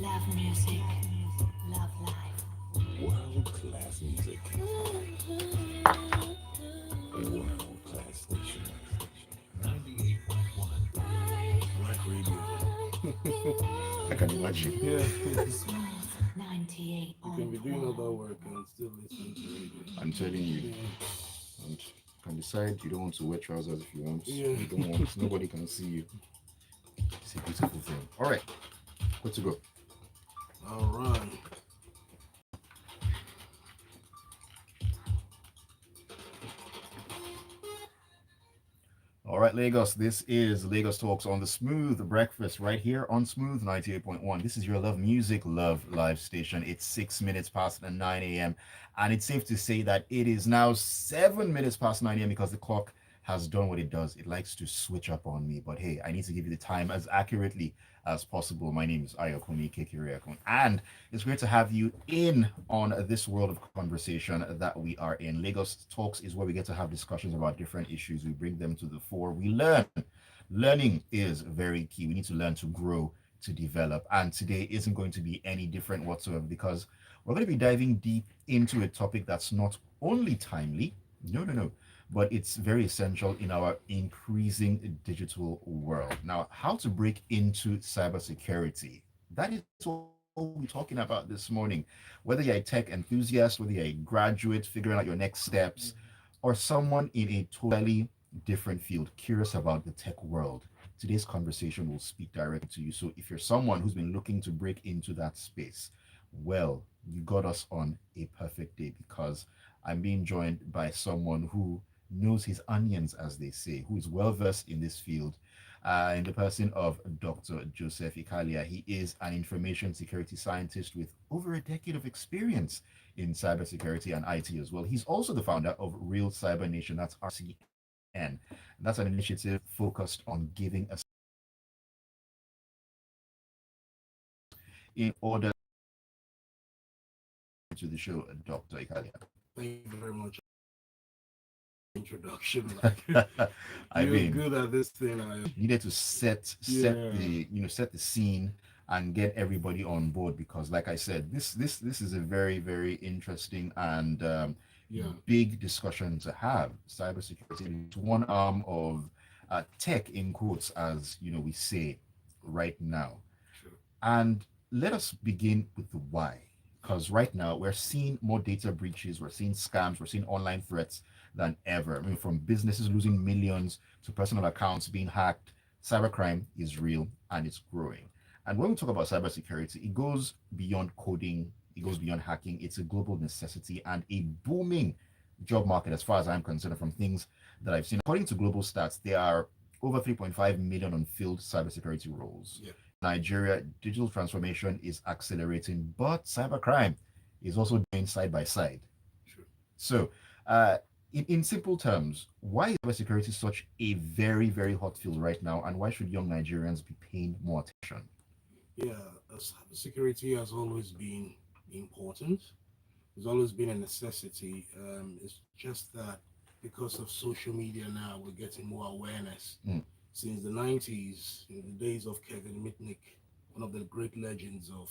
Love music, love life. World class music, world class station. 98.1 Black Radio. I can imagine. Yeah. Smooth You can be doing other 98.1. work and still listen to radio. I'm telling you. Yeah. And you can decide you don't want to wear trousers if you want. Yeah. You don't want, nobody can see you. It's a beautiful thing. All right, good to go. All right. All right, Lagos. This is Lagos Talks on the Smooth Breakfast right here on Smooth 98.1. This is your love music, love live station. It's 6 minutes past 9 a.m. And it's safe to say that it is now 7 minutes past 9 a.m. because the clock has done what it does. It likes to switch up on me. But hey, I need to give you the time as accurately as possible. My name is Ayokunmi, and it's great to have you in on this world of conversation that we are in. Lagos Talks is where we get to have discussions about different issues. We bring them to the fore. We learn. Learning is very key. We need to learn to grow, to develop. And today isn't going to be any different whatsoever because we're going to be diving deep into a topic that's not only timely, no, but it's very essential in our increasing digital world. Now, how to break into cybersecurity. That is what we're talking about this morning. Whether you're a tech enthusiast, whether you're a graduate figuring out your next steps, or someone in a totally different field, curious about the tech world, today's conversation will speak directly to you. So if you're someone who's been looking to break into that space, well, you got us on a perfect day because I'm being joined by someone who knows his onions, as they say, who is well versed in this field, in the person of Dr. Joseph Ikhalia. He is an information security scientist with over a decade of experience in cybersecurity and IT as well. He's also the founder of Real Cyber Nation, that's RCN. That's an initiative focused on giving a in order to the show, Dr. Ikhalia. Thank you very much. Introduction. Like I you're mean, good at this thing. needed to set Yeah. the set the scene and get everybody on board because, like I said, this is a very interesting and Yeah. big discussion to have. Cybersecurity is one arm of tech, in quotes, as we say right now. Sure. And let us begin with the why. Because right now we're seeing more data breaches, we're seeing scams, we're seeing online threats than ever. I mean, from businesses losing millions to personal accounts being hacked, cybercrime is real and it's growing. And when we talk about cybersecurity, it goes beyond coding, it goes beyond hacking. It's a global necessity and a booming job market, as far as I'm concerned, from things that I've seen. According to global stats, there are over 3.5 million unfilled cybersecurity roles. Yeah. Nigeria, digital transformation is accelerating, but cybercrime is also going side by side. Sure. So, in simple terms, why is cybersecurity such a very hot field right now, and why should young Nigerians be paying more attention? Yeah. Cybersecurity has always been important. It's always been a necessity. It's just that because of social media now, we're getting more awareness. Mm. Since the 90s, in the days of Kevin Mitnick, one of the great legends of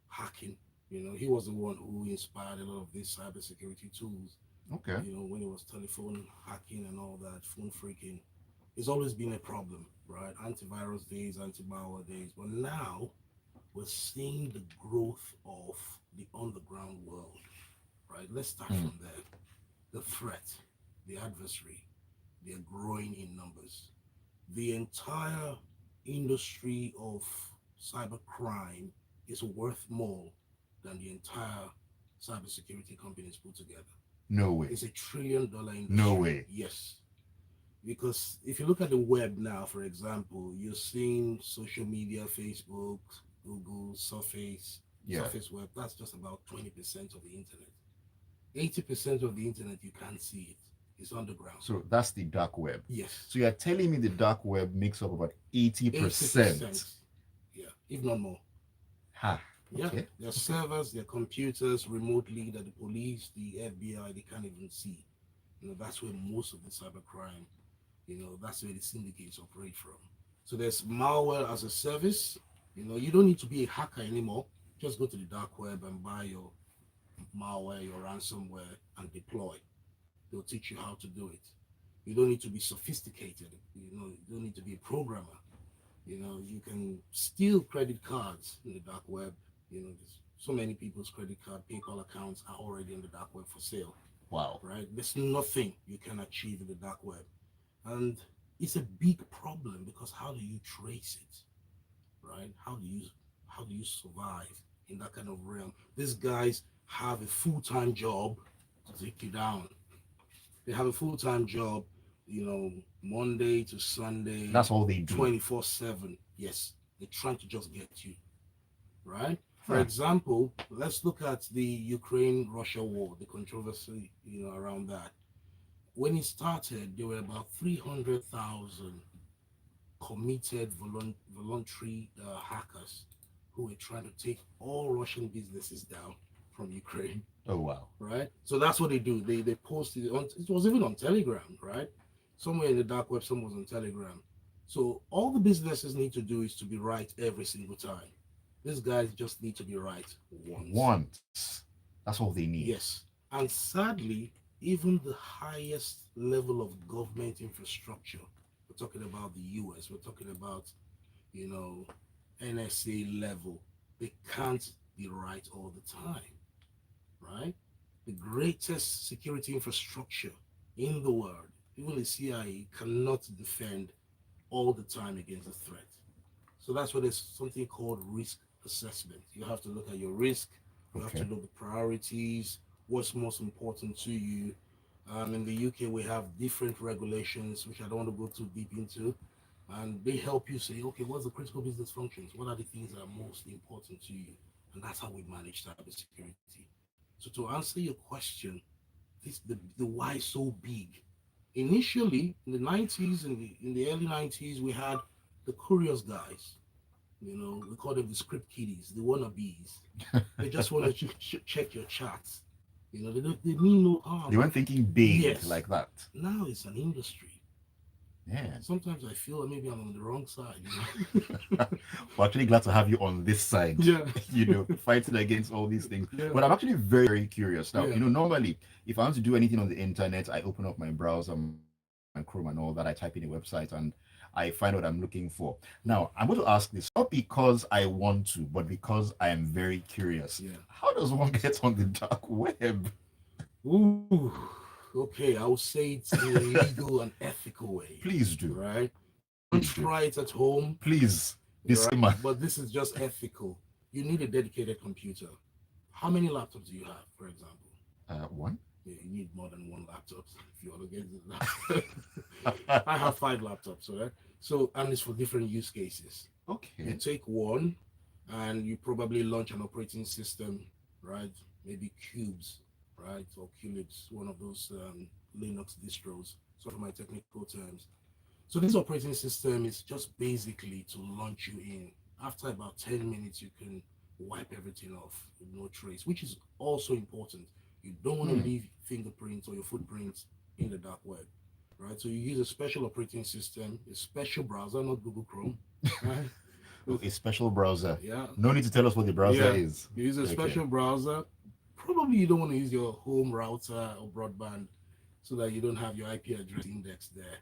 hacking, he was the one who inspired a lot of these cybersecurity tools. Okay. When it was telephone hacking and all that, phone freaking, it's always been a problem, right? Antivirus days, anti-malware days. But now we're seeing the growth of the underground world, right? Let's start Mm. from there. The threat, the adversary, they're growing in numbers. The entire industry of cybercrime is worth more than the entire cybersecurity companies put together. No way. It's $1 trillion industry. No way. Yes. Because if you look at the web now, for example, you're seeing social media, Facebook, Google, Yeah. Surface Web, that's just about 20% of the internet. 80% of the internet, you can't see it. It's underground. So that's the dark web. Yes. So you're telling me the dark web makes up about 80%. 80%. Yeah, if not more. Ha. Yeah. Okay. Their servers, their computers remotely that the police, the FBI, they can't even see. That's where most of the cybercrime, that's where the syndicates operate from. So there's malware as a service, You don't need to be a hacker anymore. Just go to the dark web and buy your malware, your ransomware, and deploy. They'll teach you how to do it. You don't need to be sophisticated. You don't need to be a programmer. You can steal credit cards in the dark web. There's so many people's credit card, PayPal accounts are already in the dark web for sale, Wow. right? There's nothing you can achieve in the dark web. And it's a big problem because how do you trace it, right? How do you survive in that kind of realm? These guys have a full-time job to take you down. They have a full-time job, Monday to Sunday, That's all they do. 24/7. Yes, they're trying to just get you, right? For Huh. example, let's look at the Ukraine-Russia war, the controversy, around that. When it started, there were about 300,000 committed voluntary hackers who were trying to take all Russian businesses down from Ukraine, Oh wow. right? So that's what they do. They posted on. It was even on Telegram, right? Somewhere in the dark web, some was on Telegram. So all the businesses need to do is to be right every single time. These guys just need to be right once. Once. That's all they need. Yes. And sadly, even the highest level of government infrastructure, we're talking about the US, we're talking about, you know, NSA level, they can't be right all the time, right? The greatest security infrastructure in the world, even the CIA, cannot defend all the time against a threat. So that's why there's something called risk assessment. You have to look at your risk, you have to Okay. look at priorities, what's most important to you. In the UK, we have different regulations, which I don't want to go too deep into. And they help you say, okay, what's the critical business functions? What are the things that are most important to you? And that's how we manage cybersecurity. So to answer your question, the why so big. Initially, in the 90s, in the early 90s, we had the curious guys. We call them the script kiddies, the wannabes. They just want to check your charts. They mean no They harm. weren't thinking big Yes. like that. Now it's an industry. Yeah. Sometimes I feel maybe I'm on the wrong side. We're actually glad to have you on this side, Yeah. fighting against all these things. Yeah. But I'm actually very, very curious now. Yeah. Normally, if I want to do anything on the internet, I open up my browser, my Chrome, and all that. I type in a website and I find what I'm looking for. Now, I'm going to ask this not because I want to, but because I am very curious. Yeah. How does one get on the dark web? Ooh. Okay, I would say it's in a legal and ethical way, Please do. right? Don't Please do. try it at home, Please. right? Disclaimer. But this is just ethical. You need a dedicated computer. How many laptops do you have, for example? One. Yeah, you need more than one laptop if you want to get it. I have 5 laptops, right? So, and it's for different use cases. You Okay. take one and you probably launch an operating system, right? Maybe Cubes, right? Or Culips, one of those Linux distros, sort of my technical terms. So this operating system is just basically to launch you in. After about 10 minutes, you can wipe everything off with no trace, which is also important. You don't want to Hmm. leave fingerprints or your footprints in the dark web, right? So you use a special operating system, a special browser, not Google Chrome, right? Oh, a special browser. Yeah, No need to tell us what the browser yeah. is. You use a Okay. special browser. Probably you don't want to use your home router or broadband so that you don't have your IP address indexed there.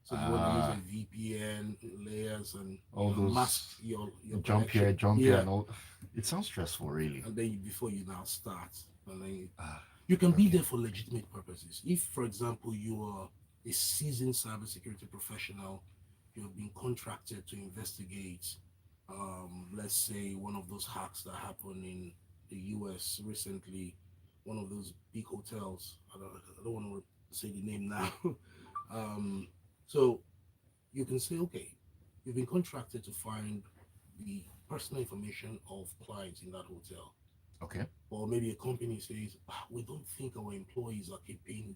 So you want to use a Ah, VPN layers and all mask those your jump connection. here, Yeah, and all. It sounds stressful, really. and then before you now start, and then Ah, you can be okay. there for legitimate purposes. If, for example, you are a seasoned cybersecurity professional, you have been contracted to investigate, let's say, one of those hacks that happened in the US recently, one of those big hotels. I don't want to say the name now. um, so you can say, okay, you've been contracted to find the personal information of clients in that hotel. Okay. Or maybe a company says, we don't think our employees are keeping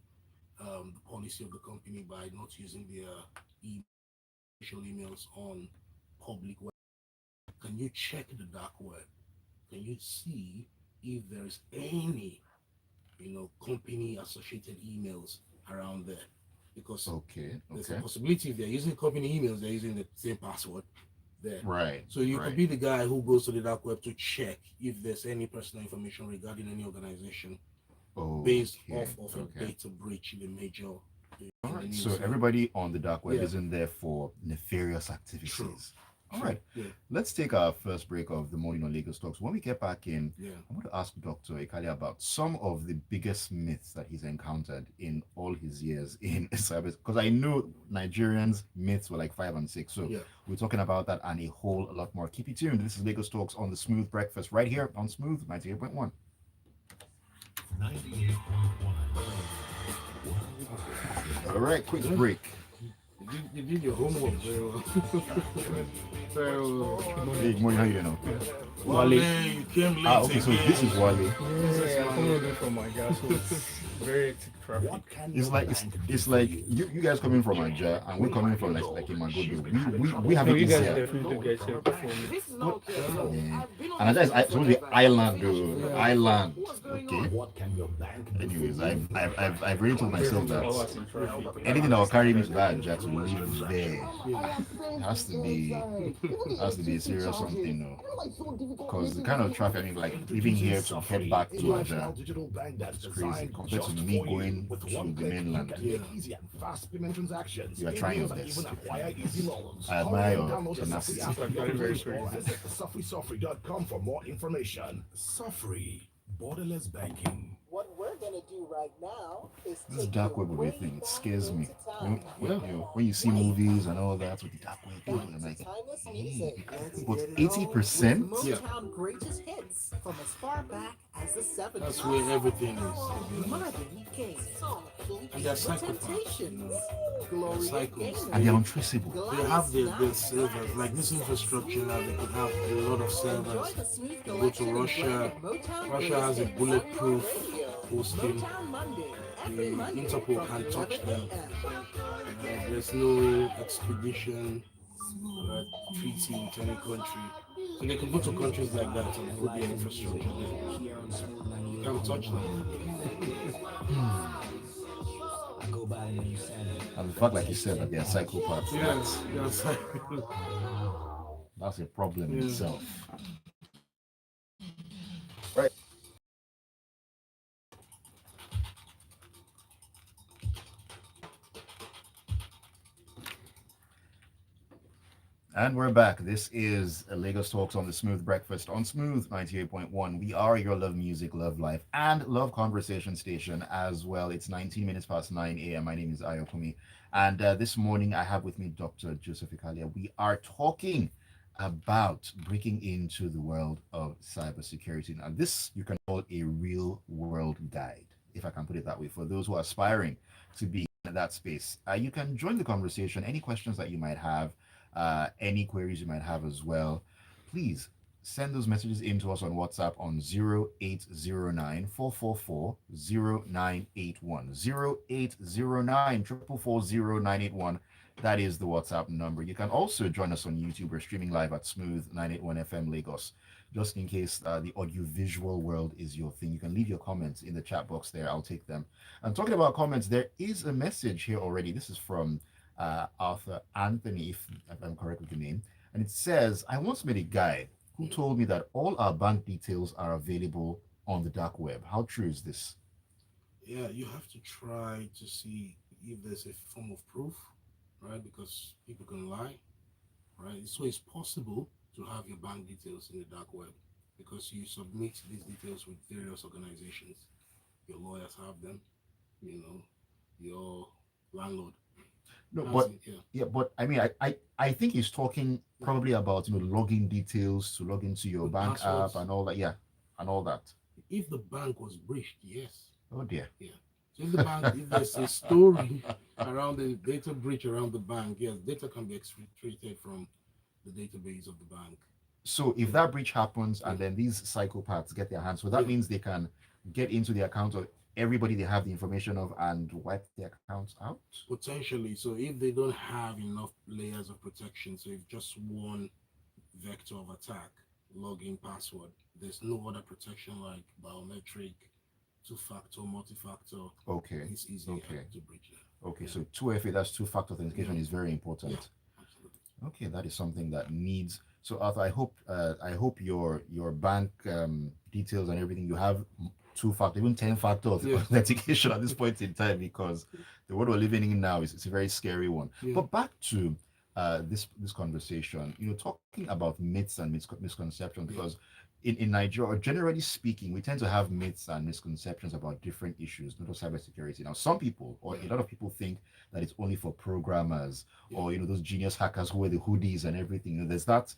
the policy of the company by not using their official emails on public web. Can you check the dark web? Can you see if there's any, company associated emails around there? Because Okay. there's a Okay. possibility if they're using company emails, they're using the same password. there. Right. So you could Right. be the guy who goes to the dark web to check if there's any personal information regarding any organization based Okay. off of a Okay. data breach in the major All in the right. news. So everybody on the dark web Yeah, isn't there for nefarious true, activities. All true. right. Yeah, Let's take our first break of the morning on Lagos Talks. When we get back in, yeah. I want to ask Dr. Ikhalia about some of the biggest myths that he's encountered in all his years in cyber. Because I know Nigerians' myths were like five and six. So Yeah. we're talking about that and a whole lot more. Keep it tuned. This is Lagos Talks on the Smooth Breakfast right here on Smooth 98.1. 98.1. All right, quick break. You did your homework very well. So, Hey, good morning. How you doing? Wale, you came late Ah, okay. So again. this is Wale. Yeah, I'm coming from my gas, so it's very hectic traffic. It's like you guys coming from Aja and we're coming from like in Magodo. We have No, it you guys easier. definitely get here before me. This is not okay. Yeah. I've been on And Aja is this supposed to be island, though. Yeah. Island. What's going Okay. on? What can your bank do? Anyways, I've already told myself Hours that in traffic. anything that will carry me to that Aja to live there has to be a serious something, no. Because the kind of traffic, I mean, like leaving here to head back to Aja, digital bank that's it's crazy designed compared to just me for you. going With to one the click, mainland. you can make easy and fast payment transactions. You are trying your Emails, and best. even acquire easy loans. I admire Hurry and your download the tenacity. Safri app on your Very, very Play Store crazy. and visit safrisofri.com for more information. Safri, borderless banking. What we're gonna do right now is This take dark you web of a way thing, it back scares me. into time. When you see movies and all that with the dark web, Back I'm to like, timeless hey, music. but 80%? Yeah. Motown greatest hits from as far back as the 70s. That's where everything is. Marvin Gaye, And they're The psychopaths. Temptations, They're Gloria psychos. Gaynor, And they're untraceable. They have their servers, like this infrastructure now, they could have a lot of Enjoy servers. the smooth Go to collection of Russia. branded Motown Russia has a greatest hits bulletproof on your radio. hosting. Motown Monday, The every Monday Interpol from can't touch 11 them. a.m. There's no expedition treaty with any country. So they can go to countries like that and put their infrastructure there. You can't touch them. And the fact, like you said, that they're psychopaths, Yes, yes. that's a problem in Yeah. itself. And we're back. This is Lagos Talks on the Smooth Breakfast on Smooth 98.1. We are your love music, love life, and love conversation station as well. It's 19 minutes past 9 a.m. My name is Ayokunmi. And this morning I have with me Dr. Joseph Ikhalia. We are talking about breaking into the world of cybersecurity. Now, this you can call a real world guide, if I can put it that way, for those who are aspiring to be in that space. You can join the conversation. Any questions that you might have, any queries you might have as well, please send those messages in to us on WhatsApp on 0809 444 0981. 0809 444 That is the WhatsApp number. You can also join us on YouTube. We're streaming live at Smooth 981 FM Lagos. Just in case the audiovisual world is your thing, you can leave your comments in the chat box there. I'll take them. And talking about comments, there is a message here already. This is from Arthur Anthony, if I'm correct with the name. And it says, I once met a guy who told me that all our bank details are available on the dark web. How true is this? Yeah, you have to try to see if there's a form of proof, right? Because people can lie, right? So it's possible to have your bank details in the dark web because you submit these details with various organizations. Your lawyers have them, your landlord. No, has but it, yeah. yeah, but I mean, I think he's talking probably about login details to log into your With bank passwords. app and all that. Yeah, and all that. If the bank was breached, yes. Oh dear. Yeah. So if there's a story around the data breach around the bank, yes, data can be extracted from the database of the bank. So if that breach happens and then these psychopaths get their hands, so that Yeah. means they can get into the account of everybody they have the information of and wipe their accounts out. Potentially. So if they don't have enough layers of protection, so if just one vector of attack, login password, there's no other protection like biometric, two-factor, multi-factor. Okay. It's easy Okay. to breach that. Okay. So 2FA, that's two-factor authentication, is very important. Yeah, absolutely. Okay, that is something that needs. So, Arthur, I hope your bank details and everything you have two factor, even 10 factor Yeah. authentication at this point in time, because the world we're living in now is it's a very scary one. Yeah. But back to this conversation, talking about myths and misconceptions, Yeah. because in Nigeria, or generally speaking, we tend to have myths and misconceptions about different issues, not just cybersecurity. Now, some people or a lot of people think that it's only for programmers or those genius hackers who wear the hoodies and everything. There's that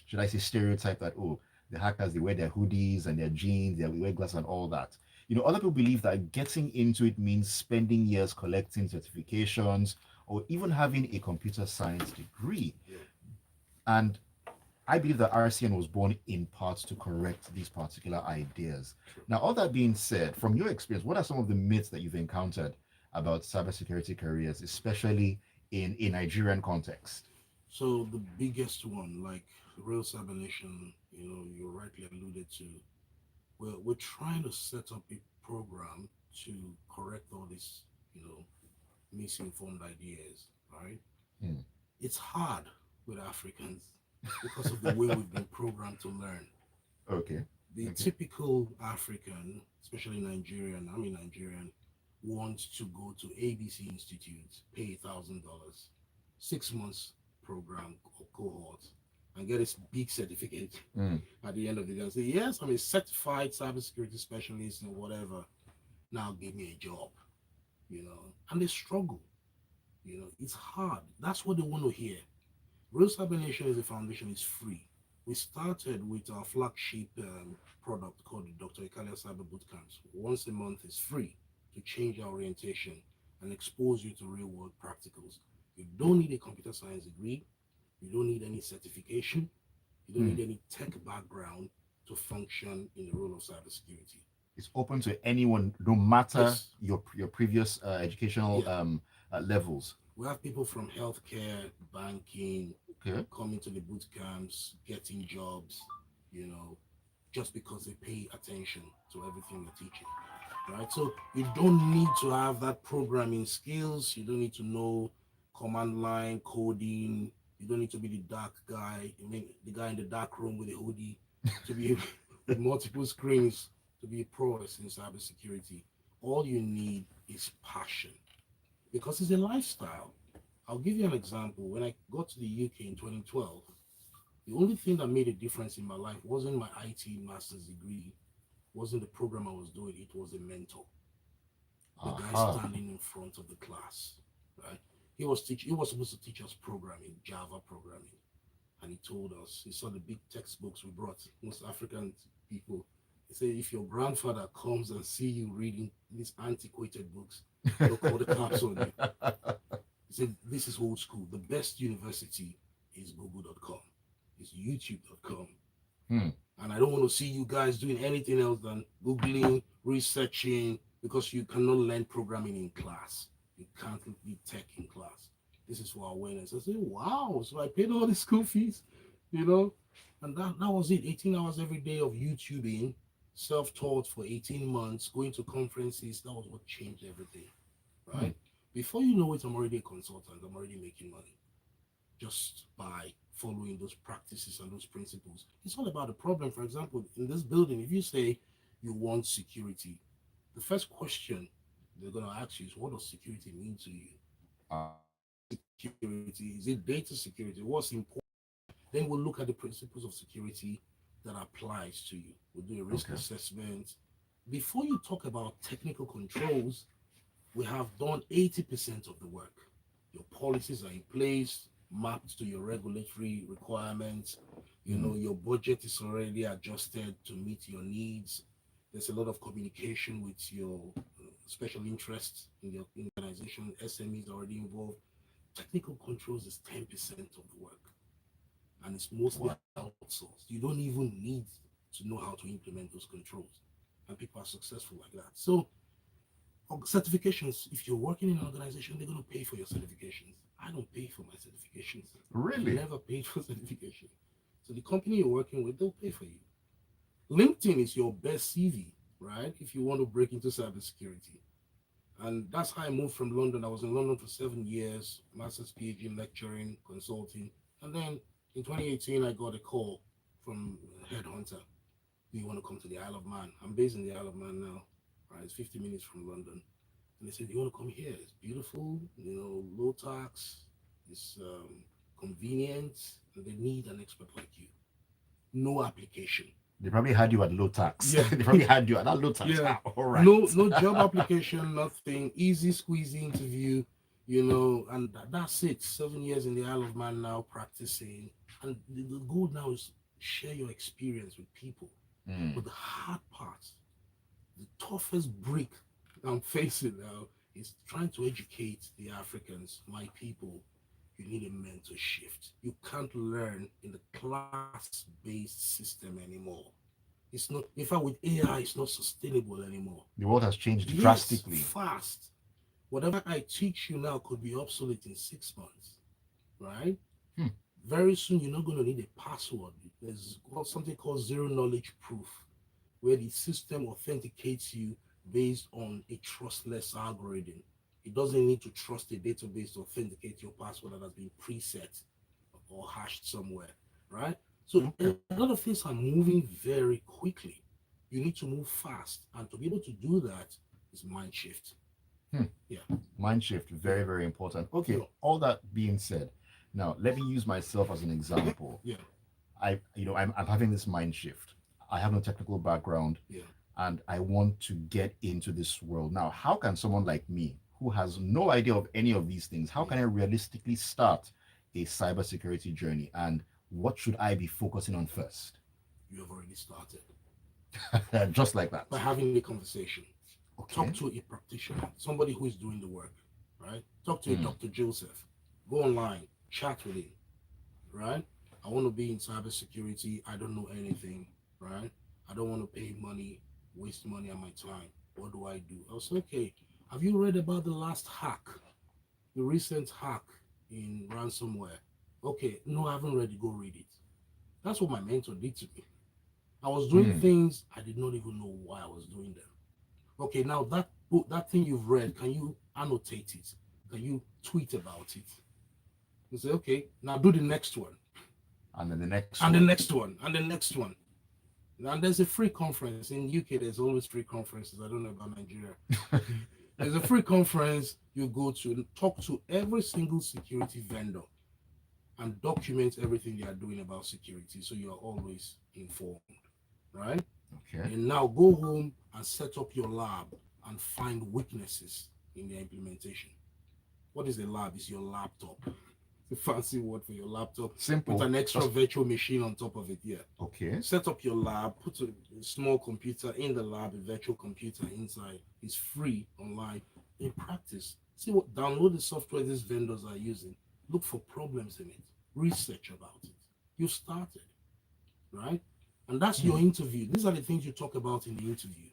should I say stereotype that, oh, the hackers, they wear their hoodies and their jeans, they wear glasses and all that. Other people believe that getting into it means spending years collecting certifications or even having a computer science degree. And I believe that RCN was born in part to correct these particular ideas. Now, all that being said, from your experience, what are some of the myths that you've encountered about cybersecurity careers, especially in a Nigerian context? So the biggest one, like real cyber nation, you rightly alluded to, we're trying to set up a program to correct all these, misinformed ideas, right? Hmm. It's hard with Africans because of the way we've been programmed to learn. Okay. The Okay. typical African, especially Nigerian, I'm a Nigerian, wants to go to ABC Institute, pay $1,000, 6 months program or cohort, and get a big certificate Hmm. at the end of the day and say, yes, I'm a certified cybersecurity specialist and whatever. Now give me a job, and they struggle. It's hard. That's what they want to hear. Real Cyber Nation as a foundation is free. We started with our flagship product called the Dr. Ikhalia Cyber Bootcamps. Once a month is free to change our orientation and expose you to real world practicals. You don't need a computer science degree. You don't need any certification. You don't Hmm. need any tech background to function in the role of cybersecurity. It's open to anyone, no matter Yes. your previous educational Yeah. levels. We have people from healthcare, banking, Okay. coming to the boot camps, getting jobs, you know, just because they pay attention to everything we're teaching. Right? So you don't need to have that programming skills. You don't need to know command line coding. You don't need to be the dark guy. I mean, the guy in the dark room with a hoodie to be with multiple screens to be a pro in cybersecurity. All you need is passion because it's a lifestyle. I'll give you an example. When I got to the UK in 2012, the only thing that made a difference in my life wasn't my IT master's degree, wasn't the program I was doing, it was a mentor. The guy Aha. standing in front of the class, right? He was supposed to teach us programming, Java programming. And he told us, he saw the big textbooks we brought, most African people. He said, if your grandfather comes and see you reading these antiquated books, he'll call the cops on you. He said, this is old school. The best university is google.com, is youtube.com. Hmm. And I don't want to see you guys doing anything else than Googling, researching, because you cannot learn programming in class. You can't read tech in class. This is for awareness. I said, wow. So I paid all the school fees, you know, and that was it. 18 hours every day of YouTubing, self-taught for 18 months, going to conferences. That was what changed everything, Hmm. right? Before you know it, I'm already a consultant. I'm already making money just by following those practices and those principles. It's all about the problem. For example, in this building, if you say you want security, the first question they're going to ask you is, what does security mean to you? Uh, Security, is it data security? What's important? Then we'll look at the principles of security that applies to you. We'll do a risk Okay. assessment. Before you talk about technical controls, we have done 80% of the work. Your policies are in place, mapped to your regulatory requirements. Your budget is already adjusted to meet your needs. There's a lot of communication with your special interests in your organization. SMEs are already involved. Technical controls is 10% of the work, and it's mostly outsourced. You don't even need to know how to implement those controls, and people are successful like that. So certifications, if you're working in an organization, they're going to pay for your certifications. I don't pay for my certifications. I Really? never paid for certification. So the company you're working with, they'll pay for you. LinkedIn is your best CV, right? If you want to break into cybersecurity. And that's how I moved from London. I was in London for 7 years, master's, PhD in lecturing, consulting. And then in 2018, I got a call from a headhunter. Do you want to come to the Isle of Man? I'm based in the Isle of Man now, right? It's 50 minutes from London. And they said, you want to come here? It's beautiful, low tax, it's convenient, and they need an expert like you. No application. They probably had you at low tax. Yeah. They probably had you at that low tax. Yeah. Ah, all right. No job application, nothing. Easy squeezy interview, and that's it. 7 years in the Isle of Man now practicing. And the goal now is share your experience with people. But the hard part, the toughest brick I'm facing now is trying to educate the Africans, my people. You need a mental shift. You can't learn in the class-based system anymore. It's not, in fact, with AI, it's not sustainable anymore. The world has changed Yes, drastically. fast. Whatever I teach you now could be obsolete in 6 months, right? Very soon, you're not going to need a password. There's something called zero knowledge proof, where the system authenticates you based on a trustless algorithm. It doesn't need to trust a database to authenticate your password that has been preset or hashed somewhere, right? So a lot of things are moving very quickly. You need to move fast, and to be able to do that is mind shift. Yeah. Mind shift, very, very important. Okay, Yeah. all that being said, now let me use myself as an example. Yeah. I'm having this mind shift. I have no technical background. Yeah. And I want to get into this world. Now, how can someone like me, who has no idea of any of these things, how can I realistically start a cybersecurity journey? And what should I be focusing on first? You have already started Just like that. by having the conversation. Okay. Talk to a practitioner, somebody who is doing the work, right? Talk to a Dr. Joseph. Go online, chat with him, right? I want to be in cybersecurity. I don't know anything, right? I don't want to pay money, waste money on my time. What do I do? I was okay. Have you read about the last hack, the recent hack in ransomware? Okay, no, I haven't read it. Go read it. That's what my mentor did to me. I was doing things I did not even know why I was doing them. Okay, now that book, that thing you've read, can you annotate it? Can you tweet about it? You say, okay, now do the next one. And then the next And one. the next one. And the next one. And there's a free conference. In UK, there's always free conferences. I don't know about Nigeria. There's a free conference you go to, talk to every single security vendor and document everything they are doing about security, so you are always informed, right? Okay. And now go home and set up your lab and find weaknesses in the implementation. What is a lab? It's your laptop. It's a fancy word for your laptop. Simple. With an extra virtual machine on top of it. Yeah. Okay. Set up your lab, put a small computer in the lab, a virtual computer inside. It's free online. In practice, see what, download the software these vendors are using. Look for problems in it. Research about it. You started, right? And that's your interview. These are the things you talk about in the interview.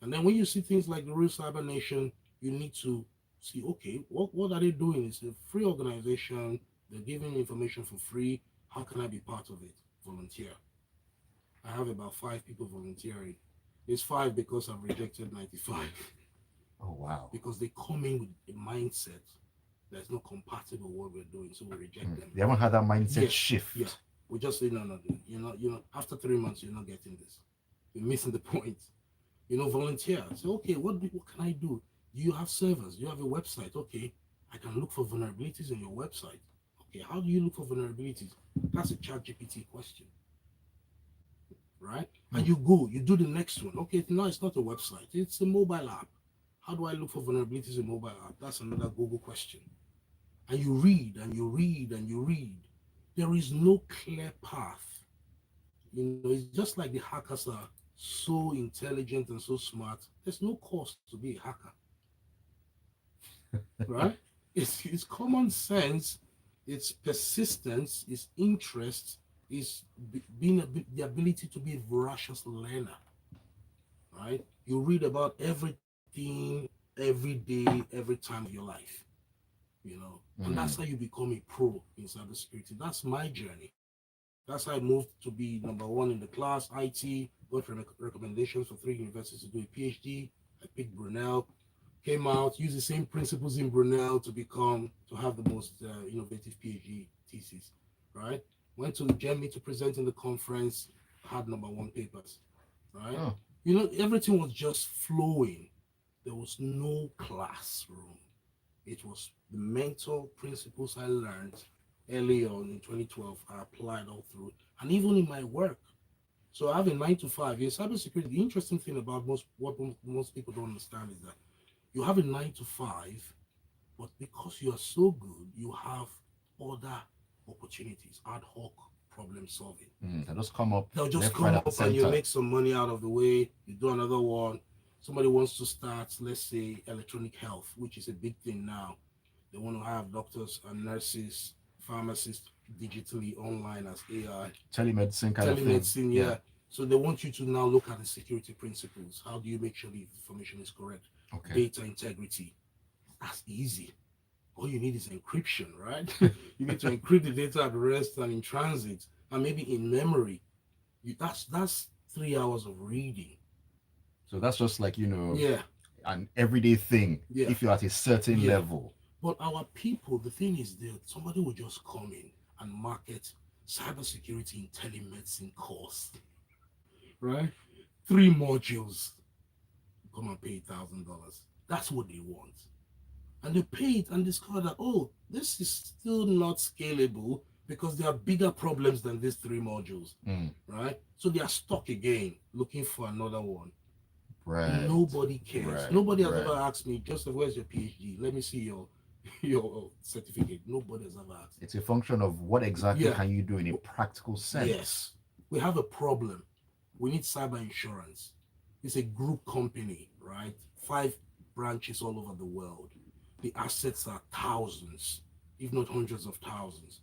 And then when you see things like the Real Cyber Nation, you need to see, okay, what are they doing? It's a free organization. They're giving information for free. How can I be part of it? Volunteer. I have about 5 people volunteering. It's 5 because I've rejected 95. Oh, wow. Because they come in with a mindset that's not compatible with what we're doing, so we reject them. They haven't had that mindset Yeah, shift. Yeah. We just say, no, you're not, after 3 months, you're not getting this. You're missing the point. Volunteer. Say, okay, what can I do? Do you have servers? Do you have a website? Okay, I can look for vulnerabilities in your website. Okay, how do you look for vulnerabilities? That's a ChatGPT question, right? And you do the next one. Okay, no, it's not a website. It's a mobile app. How do I look for vulnerabilities in mobile app? That's another Google question. And you read and you read and you read. There is no clear path. It's just like the hackers are so intelligent and so smart. There's no cost to be a hacker, right? It's common sense, it's persistence, it's interest, it's the ability to be a voracious learner, right? You read about everything, every day, every time of your life, and that's how you become a pro in cybersecurity. That's my journey. That's how I moved to be number 1 in the class, IT, got recommendations for 3 universities to do a PhD. I picked Brunel, came out, used the same principles in Brunel to have the most innovative PhD thesis, right? Went to Germany to present in the conference, had #1 papers, right? Oh, Everything was just flowing. There was no classroom. It was the mental principles I learned early on in 2012. I applied all through, and even in my work. So I have a 9 to 5. In cybersecurity, the interesting thing about most people don't understand is that you have a 9 to 5, but because you are so good, you have other opportunities, ad hoc problem solving. they just come up They'll just left, right, come and up and you center. make some money out of the way. You do another one. Somebody wants to start, let's say, electronic health, which is a big thing now. They want to have doctors and nurses, pharmacists digitally online as AI. Telemedicine kind of thing. Telemedicine, yeah. So they want you to now look at the security principles. How do you make sure the information is correct? Okay. Data integrity. That's easy. All you need is encryption, right? You need to encrypt the data at rest and in transit, and maybe in memory. That's 3 hours of reading. So that's just like, Yeah, an everyday thing yeah, if you're at a certain yeah. level. But our people, the thing is that somebody will just come in and market cybersecurity in telemedicine course, right? 3 modules, come and pay $1,000. That's what they want. And they pay it and discover that, oh, this is still not scalable because there are bigger problems than these 3 modules, right? So they are stuck again looking for another one. Right. Nobody cares. Right. Nobody has Right. ever asked me, Joseph, where's your PhD? Let me see your certificate. Nobody has ever asked. It's a function of what exactly Yeah. can you do in a practical sense. Yes. We have a problem. We need cyber insurance. It's a group company, right? 5 branches all over the world. The assets are thousands, if not hundreds of thousands.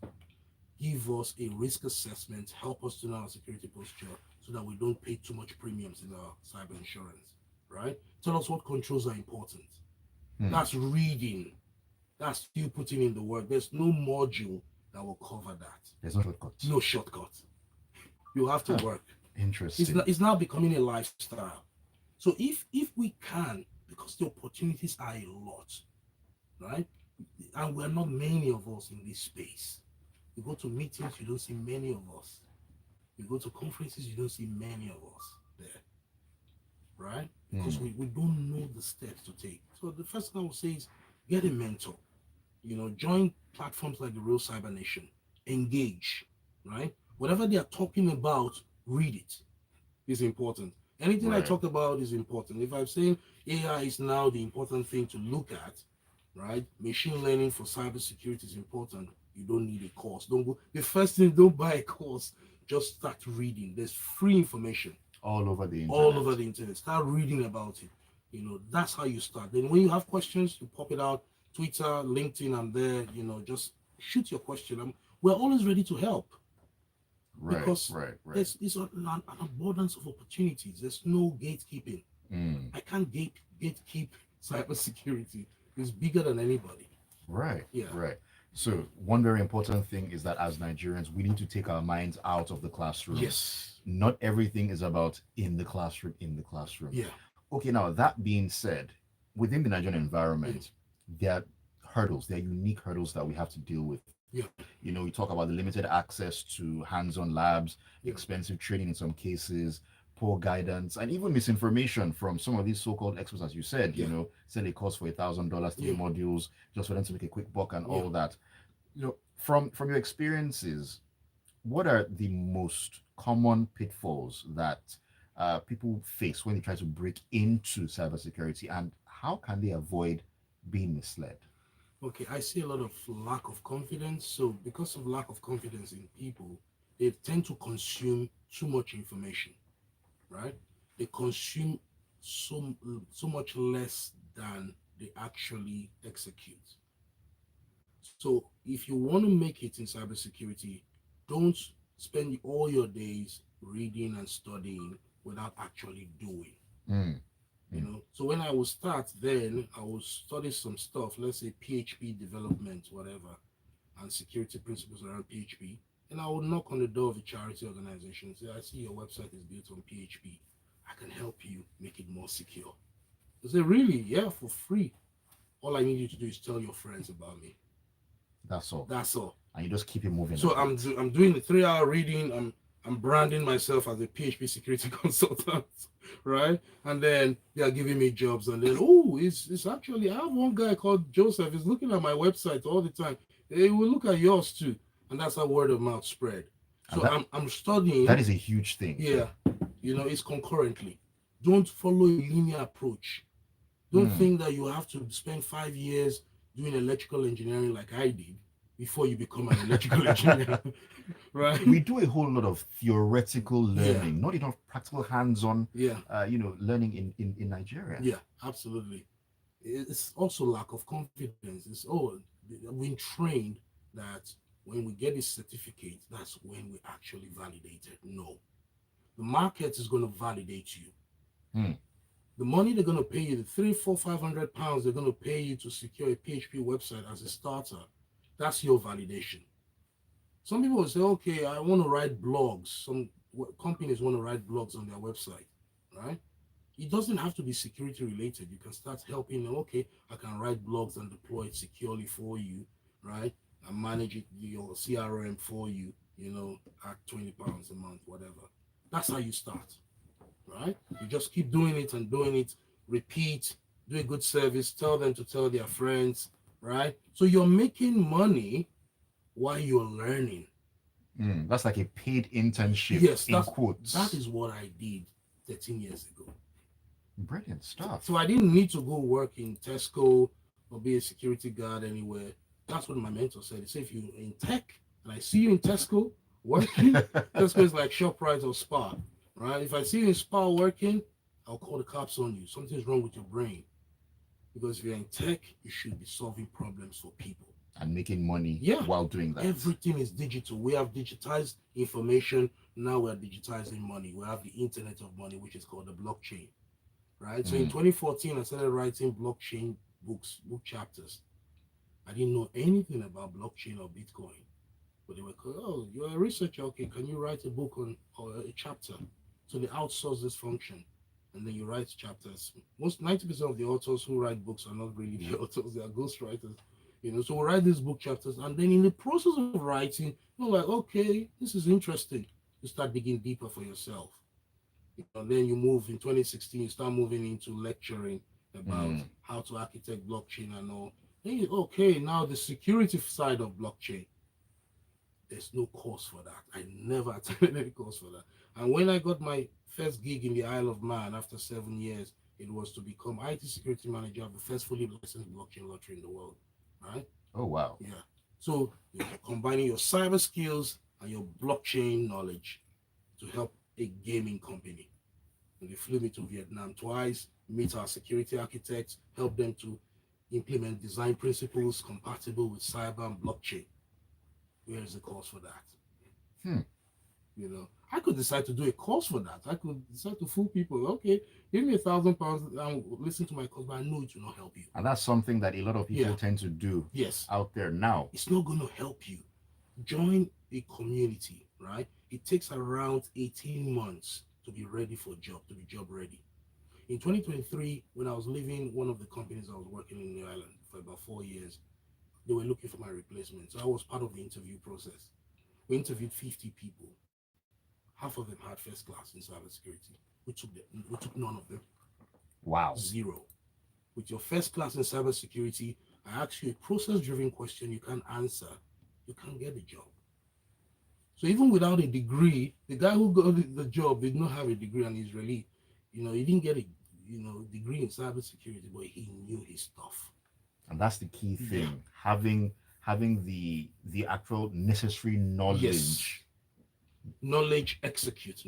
Give us a risk assessment, help us to know our security posture so that we don't pay too much premiums in our cyber insurance, right? Tell us what controls are important. That's reading. That's you putting in the work. There's no module that will cover that. There's no shortcut. No shortcut. You have to work. Interesting. It's now becoming a lifestyle. So if we can, because the opportunities are a lot, right? And we're not many of us in this space. You go to meetings, you don't see many of us. You go to conferences, you don't see many of us there, right? Because we don't know the steps to take. So the first thing I would say is get a mentor. Join platforms like the Real Cyber Nation. Engage, right? Whatever they are talking about, read it. It's important. Anything I Right. talk about is important. If I'm saying AI is now the important thing to look at, right? Machine learning for cybersecurity is important. You don't need a course. Don't go. The first thing, don't buy a course. Just start reading. There's free information All over the internet. all over the internet. Start reading about it. That's how you start. Then when you have questions, you pop it out. Twitter, LinkedIn, I'm there. Just shoot your question. We're always ready to help. Right. Because Right. it's an abundance of opportunities. There's no gatekeeping. I can't gatekeep cybersecurity. It's bigger than anybody. Right. Yeah. Right. So one very important thing is that as Nigerians, we need to take our minds out of the classroom. Yes. Not everything is about in the classroom, Yeah. Okay, now that being said, within the Nigerian environment, there are hurdles, there are unique hurdles that we have to deal with. Yeah. We talk about the limited access to hands-on labs, Yeah. expensive training in some cases, poor guidance, and even misinformation from some of these so-called experts, as you said, sell a course for $1,000, 3 modules, just for them to make a quick buck and all that. From your experiences, what are the most common pitfalls that people face when they try to break into cybersecurity, and how can they avoid being misled? Okay, I see a lot of lack of confidence. So because of lack of confidence in people, they tend to consume too much information, right? They consume so much less than they actually execute. So if you want to make it in cybersecurity, don't spend all your days reading and studying without actually doing. So when I would start, then I would study some stuff, let's say PHP development, whatever, and security principles around PHP. And I would knock on the door of a charity organization and say, I see your website is built on PHP. I can help you make it more secure. I said, really? Yeah, for free. All I need you to do is tell your friends about me. That's all. That's all. And you just keep it moving. So like I'm doing the 3 hour reading. I'm branding myself as a PHP security consultant, right? And then they are giving me jobs. And then it's actually, I have one guy called Joseph. He's looking at my website all the time. He will look at yours too, and that's how word of mouth spread. So I'm studying. that is a huge thing. Yeah, it's concurrently. Don't follow a linear approach. Don't think that you have to spend 5 years doing electrical engineering like I did before you become an electrical engineer, right? We do a whole lot of theoretical learning, not enough practical hands-on, learning in Nigeria. Yeah, absolutely. It's also lack of confidence. I've been trained that when we get this certificate, that's when we actually validate it. No, the market is going to validate you. The money they're going to pay you, the 300, 400, 500 pounds they're going to pay you to secure a PHP website as a starter, that's your validation. Some people will say, okay, I want to write blogs. Some companies want to write blogs on their website, right? It doesn't have to be security related. You can start helping them. Okay, I can write blogs and deploy it securely for you, right? And manage your CRM for you, at £20 a month, whatever. That's how you start, right? You just keep doing it and doing it, repeat, do a good service, tell them to tell their friends, right? So you're making money while you're learning. That's like a paid internship. Yes, in quotes. that is what I did 13 years ago. Brilliant stuff. So I didn't need to go work in Tesco or be a security guard anywhere. That's what my mentor said. He said, if you're in tech and I see you in Tesco working, Tesco is like ShopRite or Spar, right? If I see you in Spar working, I'll call the cops on you. Something's wrong with your brain. Because if you're in tech, you should be solving problems for people. And making money while doing that. Everything is digital. We have digitized information. Now we're digitizing money. We have the internet of money, which is called the blockchain. Right? So in 2014, I started writing blockchain book chapters. I didn't know anything about blockchain or Bitcoin. But they were called, oh, you're a researcher. Okay, can you write a book on or a chapter? So they outsource this function. And then you write chapters. Most 90% of the authors who write books are not really the authors, they are ghostwriters. So we write these book chapters, and then in the process of writing, you're like, okay, this is interesting. You start digging deeper for yourself. Then you move in 2016, you start moving into lecturing about how to architect blockchain and all. Then okay, now the security side of blockchain. There's no course for that. I never attended any course for that. And when I got my first gig in the Isle of Man after 7 years, it was to become IT security manager of the first fully licensed blockchain lottery in the world. Right? Oh, wow. Yeah. So you're combining your cyber skills and your blockchain knowledge to help a gaming company. And they flew me to Vietnam twice, meet our security architects, help them to implement design principles compatible with cyber and blockchain. Where is the course for that? I could decide to do a course for that. I could decide to fool people. Okay, give me £1,000 and listen to my course, but I know it will not help you. And that's something that a lot of people tend to do out there now. It's not going to help you. Join a community, right? It takes around 18 months to be ready for a job, to be job ready. In 2023, when I was leaving one of the companies I was working in New Ireland for about 4 years, they were looking for my replacement. So I was part of the interview process. We interviewed 50 people. Half of them had first class in cybersecurity. We took none of them. Wow. 0. With your first class in cybersecurity, I ask you a process-driven question you can't answer, you can't get the job. So even without a degree, the guy who got the job did not have a degree, and he's really, he didn't get a degree in cybersecurity, but he knew his stuff. And that's the key thing. Having the actual necessary knowledge. Yes. Knowledge execute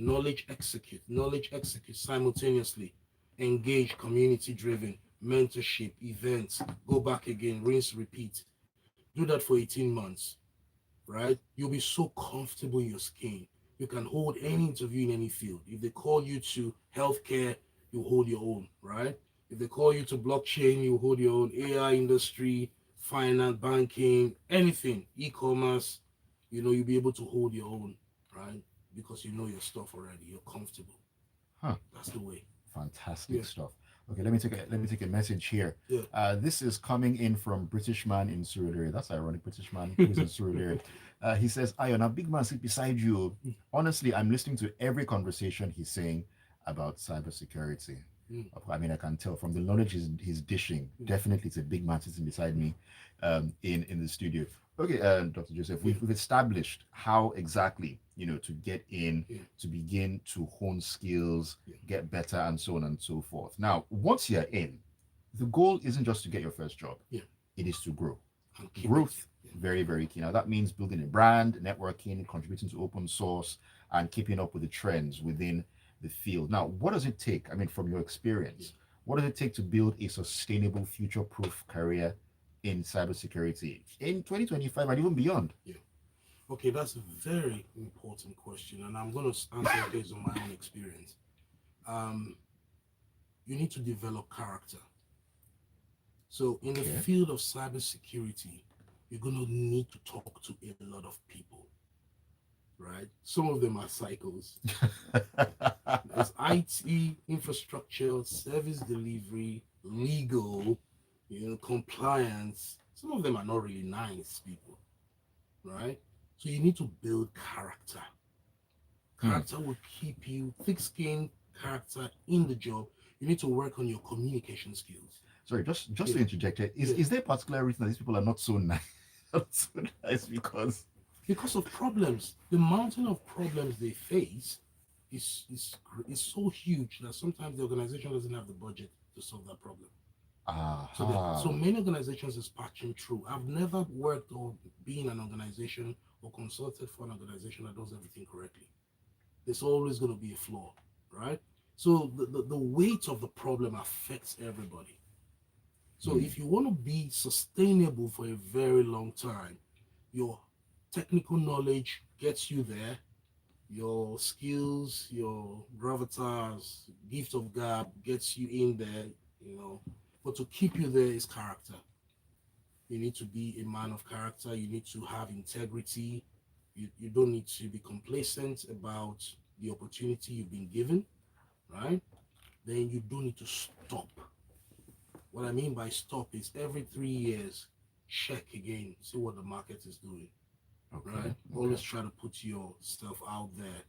simultaneously. Engage, community driven, mentorship, events, go back again, rinse, repeat. Do that for 18 months, right? You'll be so comfortable in your skin. You can hold any interview in any field. If they call you to healthcare, you hold your own, right? If they call you to blockchain, you hold your own. AI industry, finance, banking, anything, e-commerce, you'll be able to hold your own, right? Because you know your stuff already. You're comfortable. Huh. That's the way. Fantastic stuff. Okay, let me take a message here. Yeah. This is coming in from British man in Surulere. That's ironic. British man who's in Surulere. He says, "Ayon, a big man sit beside you. Honestly, I'm listening to every conversation he's saying about cybersecurity. Mm. I mean, I can tell from the knowledge he's dishing. Definitely, it's a big man sitting beside me, in the studio. Okay, Dr. Joseph, we've established how exactly to get in, Yeah. to begin to hone skills, Yeah. get better, and so on and so forth. Now, once you're in, the goal isn't just to get your first job. Yeah. It is to grow. And keep Growth, it. very, very key. Now, that means building a brand, networking, contributing to open source, and keeping up with the trends within the field. Now, what does it take? I mean, from your experience, what does it take to build a sustainable, future-proof career in cybersecurity in 2025 and even beyond? Yeah. Okay, that's a very important question, and I'm going to answer it based on my own experience. You need to develop character. So, in the Okay. field of cybersecurity, you're going to need to talk to a lot of people, right? Some of them are cycles. There's IT, infrastructure, service delivery, legal, compliance. Some of them are not really nice people, right? So you need to build character. Character will keep you thick-skinned character in the job. You need to work on your communication skills. Sorry, just to interject here, is there a particular reason that these people are not so nice? Not so nice Because of problems. The mountain of problems they face is so huge that sometimes the organization doesn't have the budget to solve that problem. So many organizations is patching through. I've never worked or been in an organization or consulted for an organization that does everything correctly. There's always going to be a flaw, right? So the weight of the problem affects everybody. So if you want to be sustainable for a very long time, your technical knowledge gets you there. Your skills, your gravitas, gift of gab gets you in there. But to keep you there is character. You need to be a man of character. You need to have integrity. You don't need to be complacent about the opportunity you've been given, right? Then you don't need to stop. What I mean by stop is every 3 years, check again, see what the market is doing. Okay. Right? Always try to put yourself out there,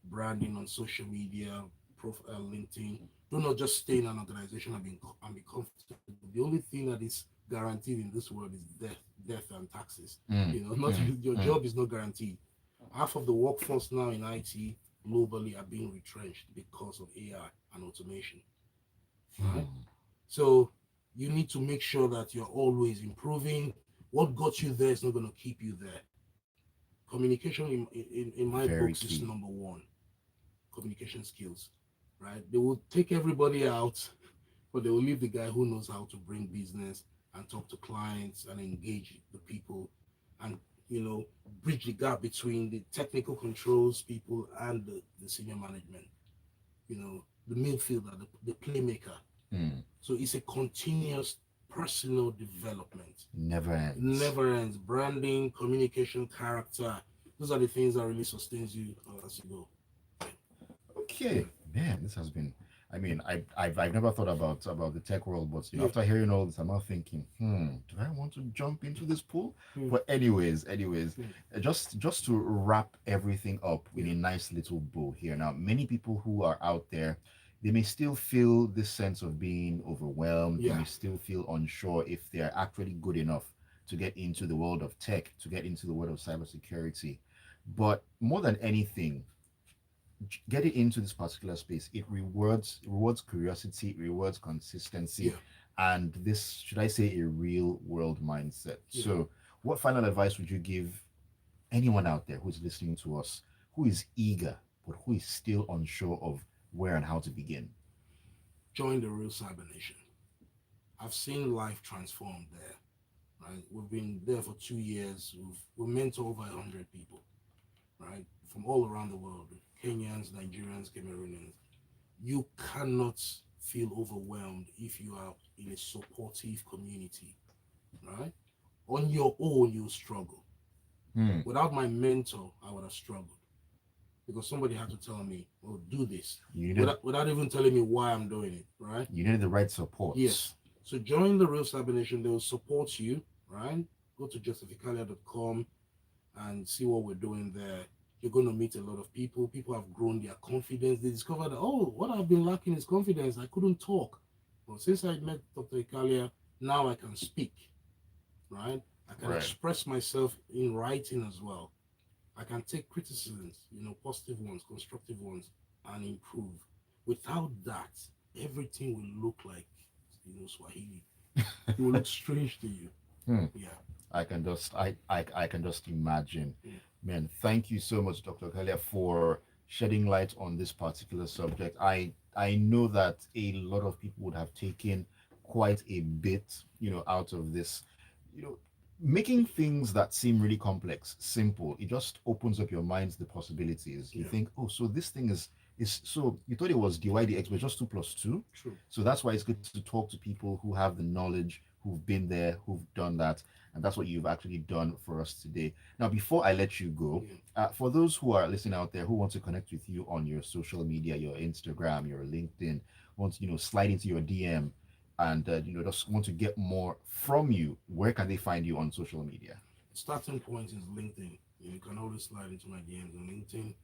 branding on social media, profile, LinkedIn. Do not just stay in an organization and be comfortable. The only thing that is guaranteed in this world is death and taxes. Your job is not guaranteed. Half of the workforce now in IT globally are being retrenched because of AI and automation. Right? So you need to make sure that you're always improving. What got you there is not going to keep you there. Communication in my Very books is key. number one. Communication skills, right? They will take everybody out, but they will leave the guy who knows how to bring business and talk to clients and engage the people and bridge the gap between the technical controls people and the senior management. The midfielder, the playmaker. So it's a continuous personal development. Never ends. Never ends. Branding, communication, character. Those are the things that really sustains you as you go. Okay, man, this has been. I mean, I've never thought about the tech world, but after hearing all this, I'm now thinking, do I want to jump into this pool? But anyways, just to wrap everything up with a nice little bow here. Now, many people who are out there, they may still feel this sense of being overwhelmed. They may still feel unsure if they are actually good enough to get into the world of tech, to get into the world of cybersecurity. But more than anything, getting into this particular space, it rewards curiosity, it rewards consistency, and this, should I say, a real world mindset. So what final advice would you give anyone out there who's listening to us, who is eager but who is still unsure of where and how to begin? Join the real Cyber Nation. I've seen life transform there, right? We've been there for 2 years. We've mentored over 100 people, right? From all around the world, Kenyans, Nigerians, Cameroonians. You cannot feel overwhelmed if you are in a supportive community, right? On your own, you'll struggle. Without my mentor, I would have struggled. because somebody had to tell me, "Oh, do this," You needed, without even telling me why I'm doing it. Right? you needed the right support. Yes. So join the Real Cyber Nation. They will support you. Right? Go to justificalia.com and see what we're doing there. You're going to meet a lot of people. People have grown their confidence. They discovered that, oh, what I've been lacking is confidence. I couldn't talk. But since I met Dr. Ikhalia, now I can speak, right? I can express myself in writing as well. I can take criticisms, positive ones, constructive ones, and improve. Without that, everything will look like, Swahili. It will look strange to you. Yeah. I can just imagine. Mm. Man, thank you so much, Dr. Ikhalia, for shedding light on this particular subject. I know that a lot of people would have taken quite a bit, out of this. Making things that seem really complex simple. It just opens up your mind to the possibilities. You think, oh, so this thing is so you thought it was DYDX, but just 2 plus 2. True. So that's why it's good to talk to people who have the knowledge, who've been there, who've done that. And that's what you've actually done for us today. Now, before I let you go, for those who are listening out there who want to connect with you on your social media, your Instagram, your LinkedIn, want to, slide into your DM and, just want to get more from you, where can they find you on social media? Starting point is LinkedIn. You can always slide into my DMs on LinkedIn.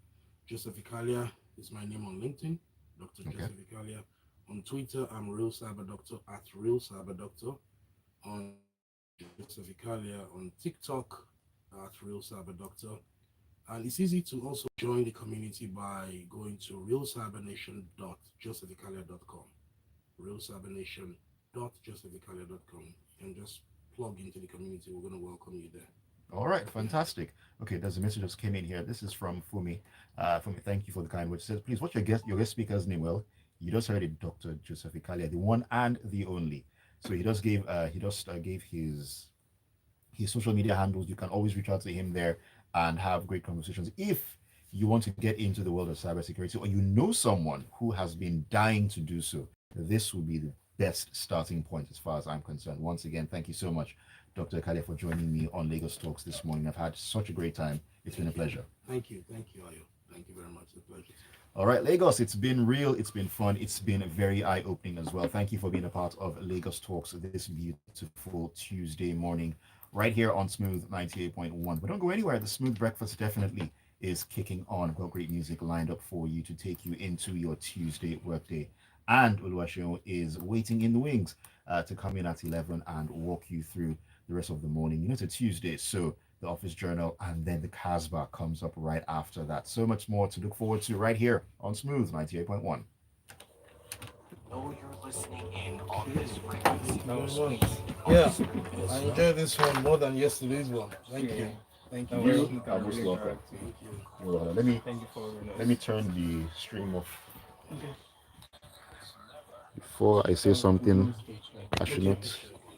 Joseph Ikhalia is my name on LinkedIn. Dr. Joseph Ikhalia. On Twitter, I'm Real Cyber Doctor at Real Cyber Doctor. On Joseph Ikhalia on TikTok at Real Cyber Doctor. And it's easy to also join the community by going to realcybernation.josephicalia.com. realcybernation.josephicalia.com. You can just plug into the community. We're going to welcome you there. All right, fantastic. Okay, there's a message just came in here. This is from Fumi. Fumi, thank you for the kind words. It says, please, what's your guest speaker's name? Well, you just heard it, Dr. Joseph Ikhalia, the one and the only. So he just gave his social media handles. You can always reach out to him there and have great conversations. If you want to get into the world of cybersecurity, or you know someone who has been dying to do so, this will be the best starting point as far as I'm concerned. Once again, thank you so much, Dr. Ikhalia, for joining me on Lagos Talks this morning. I've had such a great time. It's been a pleasure. Thank you, Ayo. Thank you very much. It's a pleasure. All right, Lagos, it's been real, it's been fun, it's been very eye-opening as well. Thank you for being a part of Lagos Talks this beautiful Tuesday morning, right here on Smooth 98.1. But don't go anywhere, the Smooth Breakfast definitely is kicking on. We've got great music lined up for you to take you into your Tuesday workday. And Oluwaseun is waiting in the wings to come in at 11 and walk you through the rest of the morning. It's a Tuesday, so the Office Journal, and then the Casbah comes up right after that. So much more to look forward to right here on Smooth 98.1. Know you're listening in on this frequency. Yeah, I enjoyed this one more than yesterday's one. Thank you. Thank you. You're most welcome. Let me turn the stream off. Before I say something, I should not.